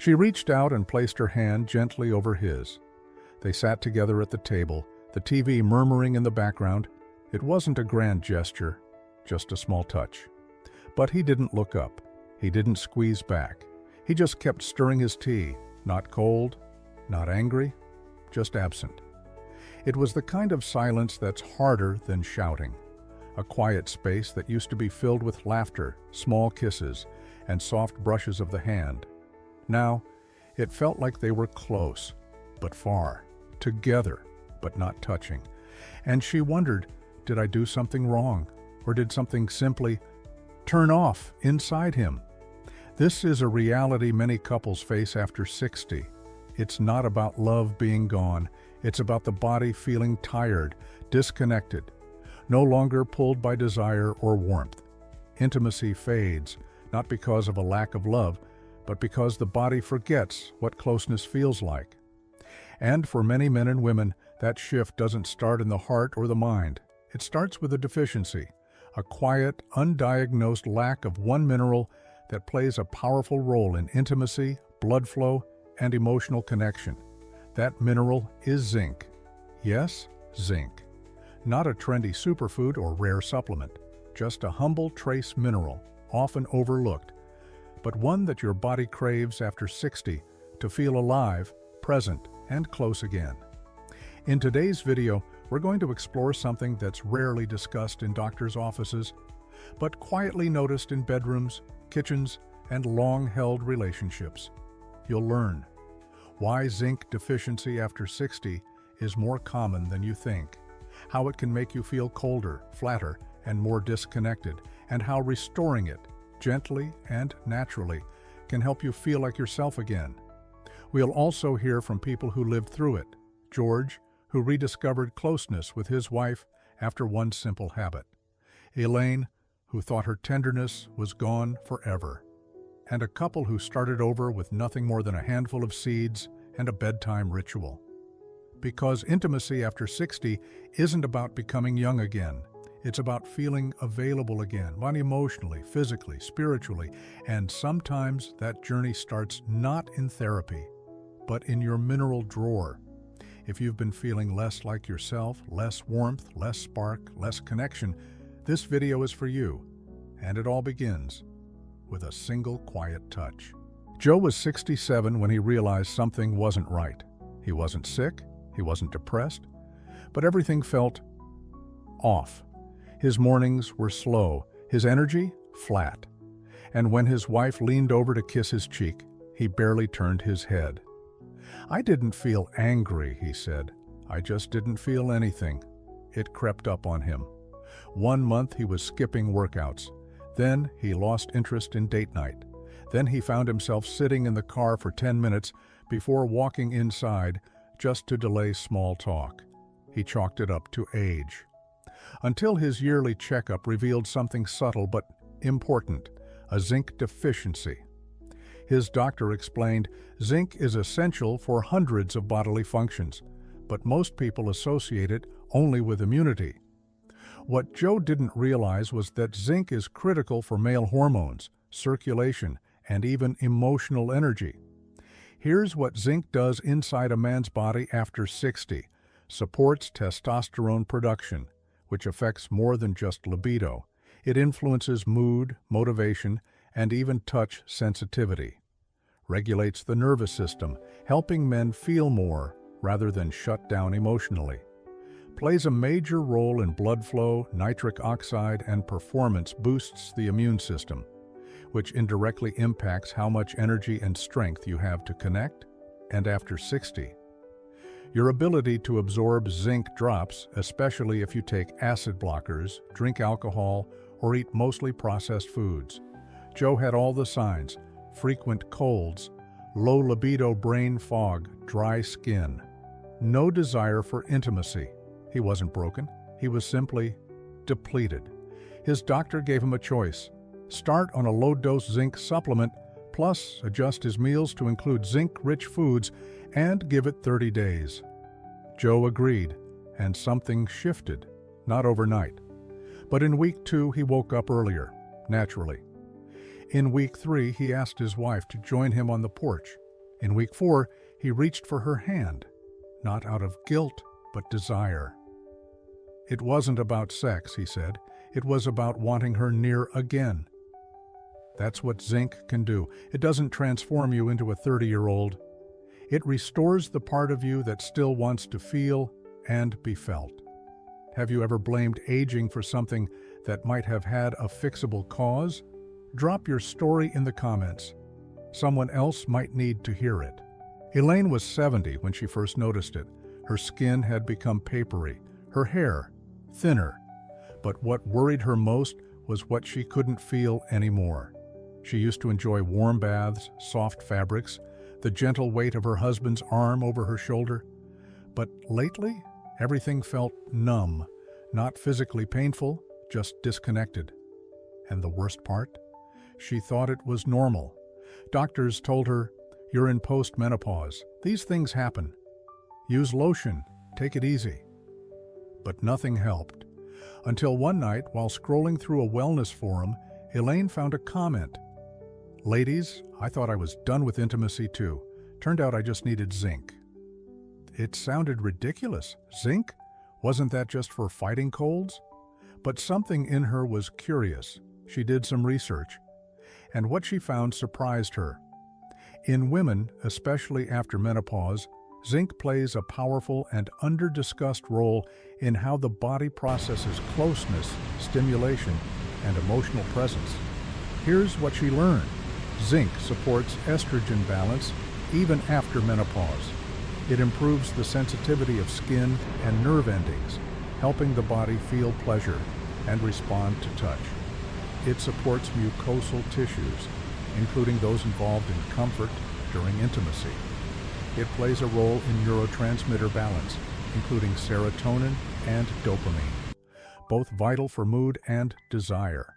She reached out and placed her hand gently over his. They sat together at the table, the TV murmuring in the background. It wasn't a grand gesture, just a small touch. But he didn't look up. He didn't squeeze back. He just kept stirring his tea, not cold, not angry, just absent. It was the kind of silence that's harder than shouting. A quiet space that used to be filled with laughter, small kisses, and soft brushes of the hand. Now, it felt like they were close, but far, together, but not touching. And she wondered, did I do something wrong? Or did something simply turn off inside him? This is a reality many couples face after 60. It's not about love being gone. It's about the body feeling tired, disconnected, no longer pulled by desire or warmth. Intimacy fades, not because of a lack of love, but because the body forgets what closeness feels like. And for many men and women, that shift doesn't start in the heart or the mind. It starts with a deficiency, a quiet, undiagnosed lack of one mineral that plays a powerful role in intimacy, blood flow, and emotional connection. That mineral is zinc. Yes, zinc. Not a trendy superfood or rare supplement, just a humble trace mineral, often overlooked, but one that your body craves after 60 to feel alive, present, and close again. In today's video, we're going to explore something that's rarely discussed in doctors' offices, but quietly noticed in bedrooms, kitchens, and long-held relationships. You'll learn why zinc deficiency after 60 is more common than you think, how it can make you feel colder, flatter, and more disconnected, and how restoring it, gently and naturally, can help you feel like yourself again. We'll also hear from people who lived through it. George, who rediscovered closeness with his wife after one simple habit. Elaine, who thought her tenderness was gone forever. And a couple who started over with nothing more than a handful of seeds and a bedtime ritual. Because intimacy after 60 isn't about becoming young again. It's about feeling available again, not emotionally, physically, spiritually, and sometimes that journey starts not in therapy, but in your mineral drawer. If you've been feeling less like yourself, less warmth, less spark, less connection, this video is for you. And it all begins with a single quiet touch. Joe was 67 when he realized something wasn't right. He wasn't sick, he wasn't depressed, but everything felt off. His mornings were slow, his energy flat. And when his wife leaned over to kiss his cheek, he barely turned his head. "I didn't feel angry," he said. "I just didn't feel anything." It crept up on him. 1 month he was skipping workouts. Then he lost interest in date night. Then he found himself sitting in the car for 10 minutes before walking inside just to delay small talk. He chalked it up to age. Until his yearly checkup revealed something subtle but important, a zinc deficiency. His doctor explained zinc is essential for hundreds of bodily functions, but most people associate it only with immunity. What Joe didn't realize was that zinc is critical for male hormones, circulation, and even emotional energy. Here's what zinc does inside a man's body after 60. Supports testosterone production, which affects more than just libido. It influences mood, motivation, and even touch sensitivity. Regulates the nervous system, helping men feel more rather than shut down emotionally. Plays a major role in blood flow, nitric oxide, and performance boosts the immune system, which indirectly impacts how much energy and strength you have to connect, and after 60. Your ability to absorb zinc drops, especially if you take acid blockers, drink alcohol, or eat mostly processed foods. Joe had all the signs: frequent colds, low libido, brain fog, dry skin. No desire for intimacy. He wasn't broken. He was simply depleted. His doctor gave him a choice. Start on a low-dose zinc supplement, plus adjust his meals to include zinc-rich foods, and give it 30 days. Joe agreed, and something shifted, not overnight. But in week 2, he woke up earlier, naturally. In week 3, he asked his wife to join him on the porch. In week 4, he reached for her hand, not out of guilt, but desire. It wasn't about sex, he said. It was about wanting her near again. That's what zinc can do. It doesn't transform you into a 30-year-old. It restores the part of you that still wants to feel and be felt. Have you ever blamed aging for something that might have had a fixable cause? Drop your story in the comments. Someone else might need to hear it. Elaine was 70 when she first noticed it. Her skin had become papery, her hair thinner. But what worried her most was what she couldn't feel anymore. She used to enjoy warm baths, soft fabrics, the gentle weight of her husband's arm over her shoulder. But lately, everything felt numb, not physically painful, just disconnected. And the worst part? She thought it was normal. Doctors told her, "You're in postmenopause. These things happen. Use lotion. Take it easy." But nothing helped. Until one night, while scrolling through a wellness forum, Elaine found a comment. "Ladies, I thought I was done with intimacy too. Turned out I just needed zinc." It sounded ridiculous. Zinc? Wasn't that just for fighting colds? But something in her was curious. She did some research, and what she found surprised her. In women, especially after menopause, zinc plays a powerful and under-discussed role in how the body processes closeness, stimulation, and emotional presence. Here's what she learned. Zinc supports estrogen balance even after menopause. It improves the sensitivity of skin and nerve endings, helping the body feel pleasure and respond to touch. It supports mucosal tissues, including those involved in comfort during intimacy. It plays a role in neurotransmitter balance, including serotonin and dopamine, both vital for mood and desire.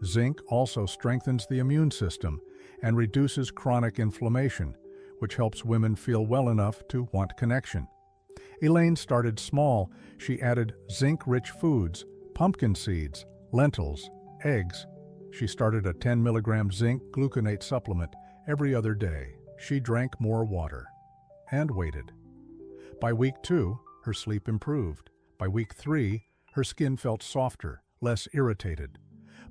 Zinc also strengthens the immune system and reduces chronic inflammation, which helps women feel well enough to want connection. Elaine started small. She added zinc-rich foods, pumpkin seeds, lentils, eggs. She started a 10-milligram zinc gluconate supplement every other day. She drank more water and waited. By week 2, her sleep improved. By week 3, her skin felt softer, less irritated.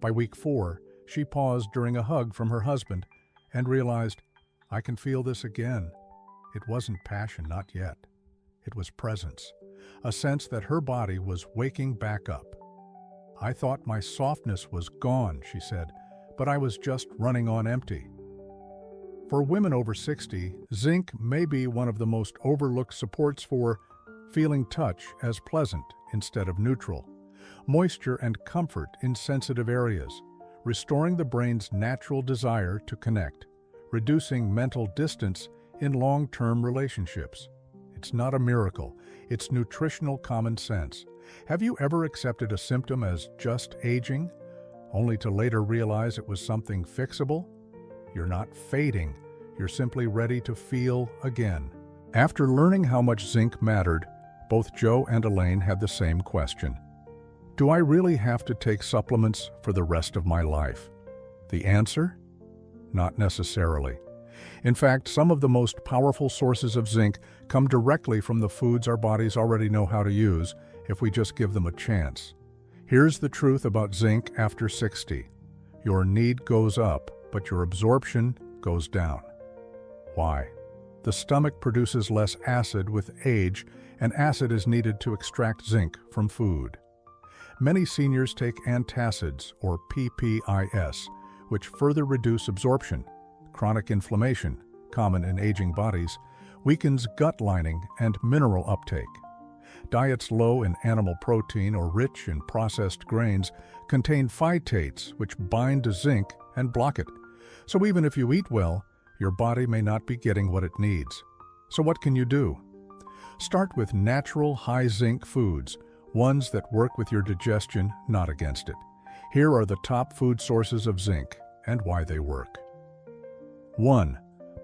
By week 4, she paused during a hug from her husband and realized, "I can feel this again." It wasn't passion, not yet. It was presence, a sense that her body was waking back up. "I thought my softness was gone," she said, "but I was just running on empty." For women over 60, zinc may be one of the most overlooked supports for feeling touch as pleasant instead of neutral, moisture and comfort in sensitive areas, restoring the brain's natural desire to connect, reducing mental distance in long-term relationships. It's not a miracle, it's nutritional common sense. Have you ever accepted a symptom as just aging, only to later realize it was something fixable? You're not fading, you're simply ready to feel again. After learning how much zinc mattered, both Joe and Elaine had the same question. Do I really have to take supplements for the rest of my life? The answer? Not necessarily. In fact, some of the most powerful sources of zinc come directly from the foods our bodies already know how to use if we just give them a chance. Here's the truth about zinc after 60. Your need goes up, but your absorption goes down. Why? The stomach produces less acid with age, and acid is needed to extract zinc from food. Many seniors take antacids, or PPIs, which further reduce absorption. Chronic inflammation, common in aging bodies, weakens gut lining and mineral uptake. Diets low in animal protein or rich in processed grains contain phytates, which bind to zinc and block it. So even if you eat well, your body may not be getting what it needs. So what can you do? Start with natural high-zinc foods, ones that work with your digestion, not against it. Here are the top food sources of zinc and why they work. 1.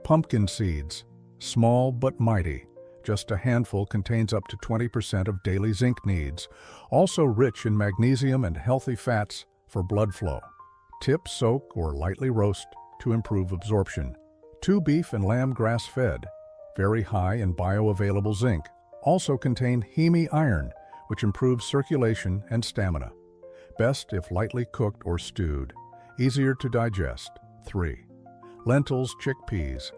Pumpkin seeds. Small but mighty. Just a handful contains up to 20% of daily zinc needs. Also rich in magnesium and healthy fats for blood flow. Tip, soak, or lightly roast to improve absorption. 2 beef and lamb grass-fed, very high in bioavailable zinc, also contain heme iron, which improves circulation and stamina. Best if lightly cooked or stewed. Easier to digest. 3. Lentils, chickpeas.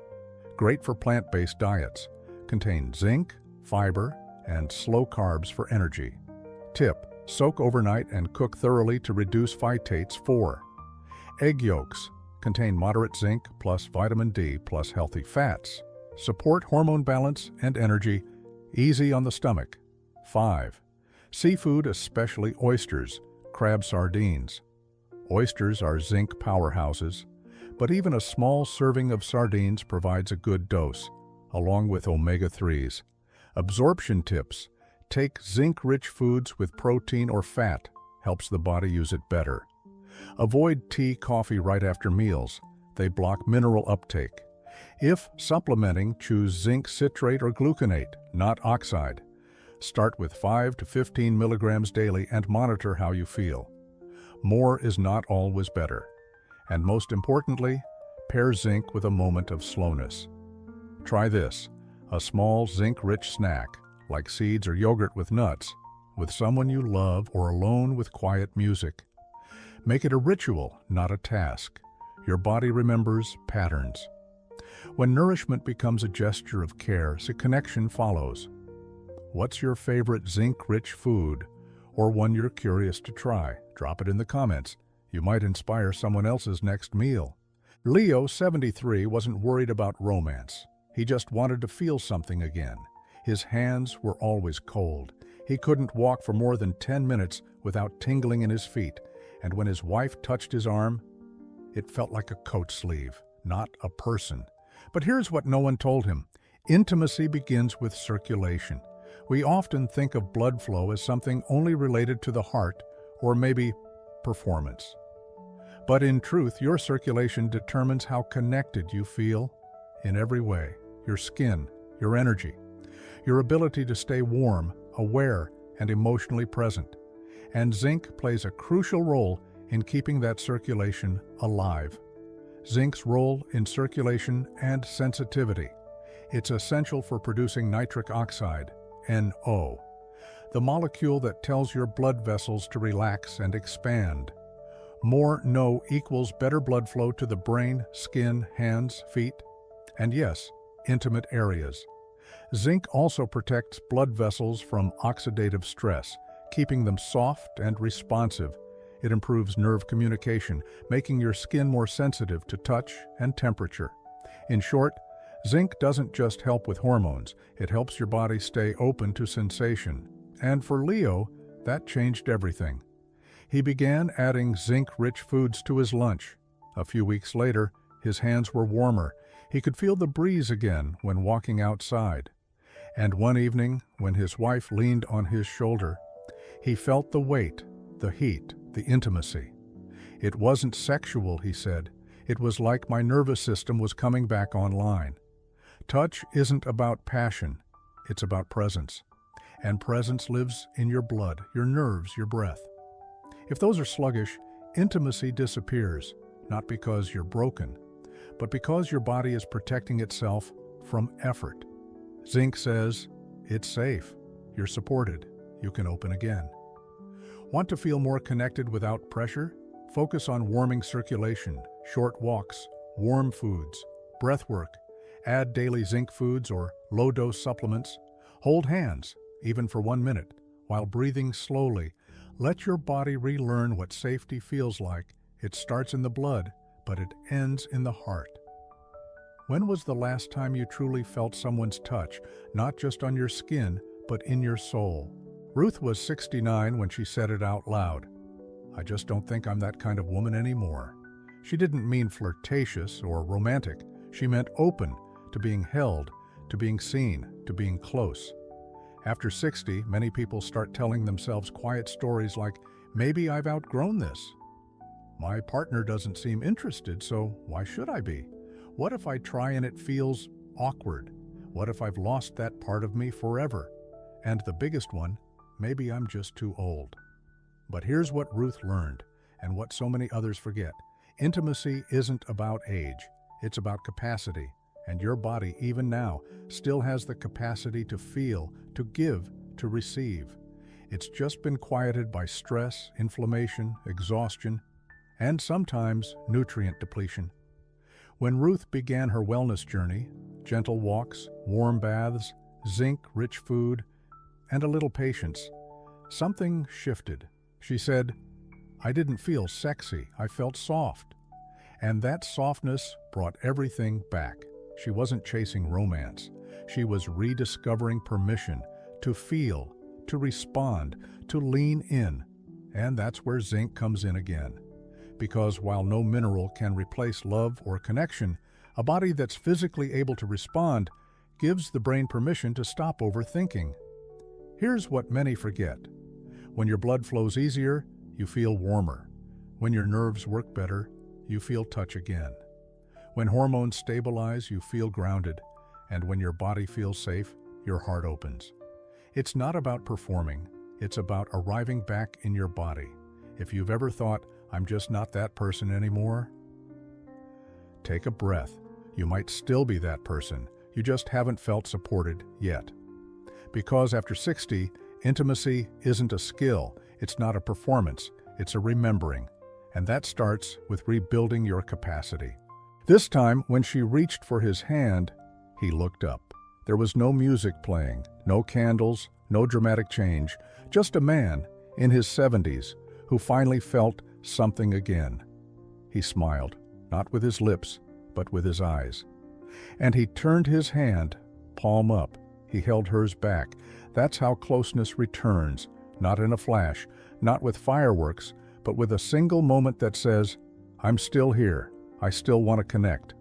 Great for plant-based diets. Contain zinc, fiber, and slow carbs for energy. Tip: soak overnight and cook thoroughly to reduce phytates. 4. Egg yolks. Contain moderate zinc plus vitamin D plus healthy fats. Support hormone balance and energy. Easy on the stomach. 5. Seafood, especially oysters, crab, sardines. Oysters are zinc powerhouses, but even a small serving of sardines provides a good dose, along with omega-3s. Absorption tips: take zinc-rich foods with protein or fat, helps the body use it better. Avoid tea, coffee right after meals. They block mineral uptake. If supplementing, choose zinc citrate or gluconate, not oxide. Start with 5 to 15 milligrams daily and monitor how you feel. More is not always better. And most importantly, pair zinc with a moment of slowness. Try this: a small zinc-rich snack, like seeds or yogurt with nuts, with someone you love or alone with quiet music. Make it a ritual, not a task. Your body remembers patterns. When nourishment becomes a gesture of care, so connection follows. What's your favorite zinc-rich food, or one you're curious to try? Drop it in the comments. You might inspire someone else's next meal. Leo, 73, wasn't worried about romance. He just wanted to feel something again. His hands were always cold. He couldn't walk for more than 10 minutes without tingling in his feet, and when his wife touched his arm, it felt like a coat sleeve, not a person. But here's what no one told him: intimacy begins with circulation. We often think of blood flow as something only related to the heart or maybe performance. But in truth, your circulation determines how connected you feel in every way: your skin, your energy, your ability to stay warm, aware, and emotionally present. And zinc plays a crucial role in keeping that circulation alive. Zinc's role in circulation and sensitivity. It's essential for producing nitric oxide, NO, the molecule that tells your blood vessels to relax and expand. More NO equals better blood flow to the brain, skin, hands, feet, and yes, intimate areas. Zinc also protects blood vessels from oxidative stress, keeping them soft and responsive. It improves nerve communication, making your skin more sensitive to touch and temperature. In short, zinc doesn't just help with hormones, it helps your body stay open to sensation. And for Leo, that changed everything. He began adding zinc-rich foods to his lunch. A few weeks later, his hands were warmer. He could feel the breeze again when walking outside. And one evening, when his wife leaned on his shoulder, he felt the weight, the heat, the intimacy. It wasn't sexual, he said. It was like my nervous system was coming back online. Touch isn't about passion, it's about presence. And presence lives in your blood, your nerves, your breath. If those are sluggish, intimacy disappears, not because you're broken, but because your body is protecting itself from effort. Zinc says, it's safe, you're supported, you can open again. Want to feel more connected without pressure? Focus on warming circulation, short walks, warm foods, breath work. Add daily zinc foods or low-dose supplements. Hold hands, even for 1 minute, while breathing slowly. Let your body relearn what safety feels like. It starts in the blood, but it ends in the heart. When was the last time you truly felt someone's touch, not just on your skin, but in your soul? Ruth was 69 when she said it out loud. I just don't think I'm that kind of woman anymore. She didn't mean flirtatious or romantic. She meant open, to being held, to being seen, to being close. After 60, many people start telling themselves quiet stories like, maybe I've outgrown this. My partner doesn't seem interested, so why should I be? What if I try and it feels awkward? What if I've lost that part of me forever? And the biggest one, maybe I'm just too old. But here's what Ruth learned, and what so many others forget. Intimacy isn't about age. It's about capacity, and your body, even now, still has the capacity to feel, to give, to receive. It's just been quieted by stress, inflammation, exhaustion, and sometimes nutrient depletion. When Ruth began her wellness journey, gentle walks, warm baths, zinc-rich food, and a little patience, something shifted. She said, "I didn't feel sexy, I felt soft." And that softness brought everything back. She wasn't chasing romance. She was rediscovering permission to feel, to respond, to lean in. And that's where zinc comes in again. Because while no mineral can replace love or connection, a body that's physically able to respond gives the brain permission to stop overthinking. Here's what many forget. When your blood flows easier, you feel warmer. When your nerves work better, you feel touch again. When hormones stabilize, you feel grounded. And when your body feels safe, your heart opens. It's not about performing, it's about arriving back in your body. If you've ever thought, "I'm just not that person anymore," take a breath. You might still be that person, you just haven't felt supported yet. Because after 60, intimacy isn't a skill, it's not a performance, it's a remembering. And that starts with rebuilding your capacity. This time, when she reached for his hand, he looked up. There was no music playing, no candles, no dramatic change, just a man in his 70s who finally felt something again. He smiled, not with his lips, but with his eyes. And he turned his hand, palm up. He held hers back. That's how closeness returns, not in a flash, not with fireworks, but with a single moment that says, "I'm still here. I still want to connect."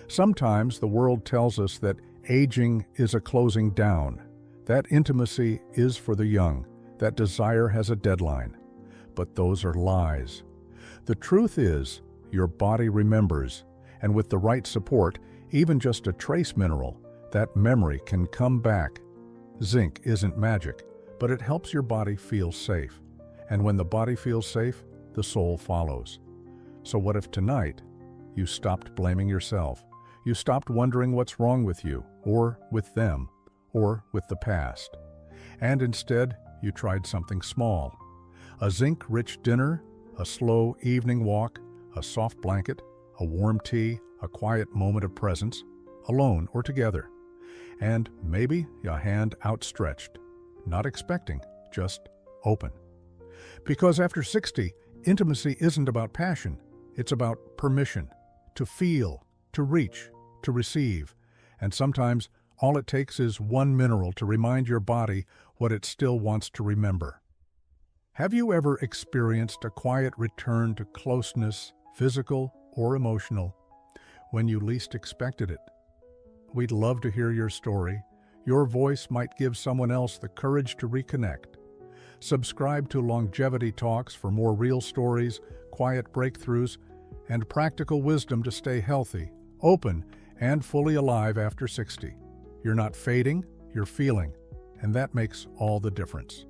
Sometimes the world tells us that aging is a closing down, that intimacy is for the young, that desire has a deadline. But those are lies. The truth is, your body remembers, and with the right support, even just a trace mineral, that memory can come back. Zinc isn't magic, but it helps your body feel safe. And when the body feels safe, the soul follows. So what if tonight you stopped blaming yourself? You stopped wondering what's wrong with you, or with them, or with the past. And instead, you tried something small. A zinc-rich dinner, a slow evening walk, a soft blanket, a warm tea, a quiet moment of presence, alone or together. And maybe a hand outstretched, not expecting, just open. Because after 60, intimacy isn't about passion, it's about permission, to feel, to reach, to receive. And sometimes all it takes is one mineral to remind your body what it still wants to remember. Have you ever experienced a quiet return to closeness, physical or emotional, when you least expected it? We'd love to hear your story. Your voice might give someone else the courage to reconnect. Subscribe to Longevity Talks for more real stories, quiet breakthroughs, and practical wisdom to stay healthy, open, and fully alive after 60. You're not fading, you're feeling, and that makes all the difference.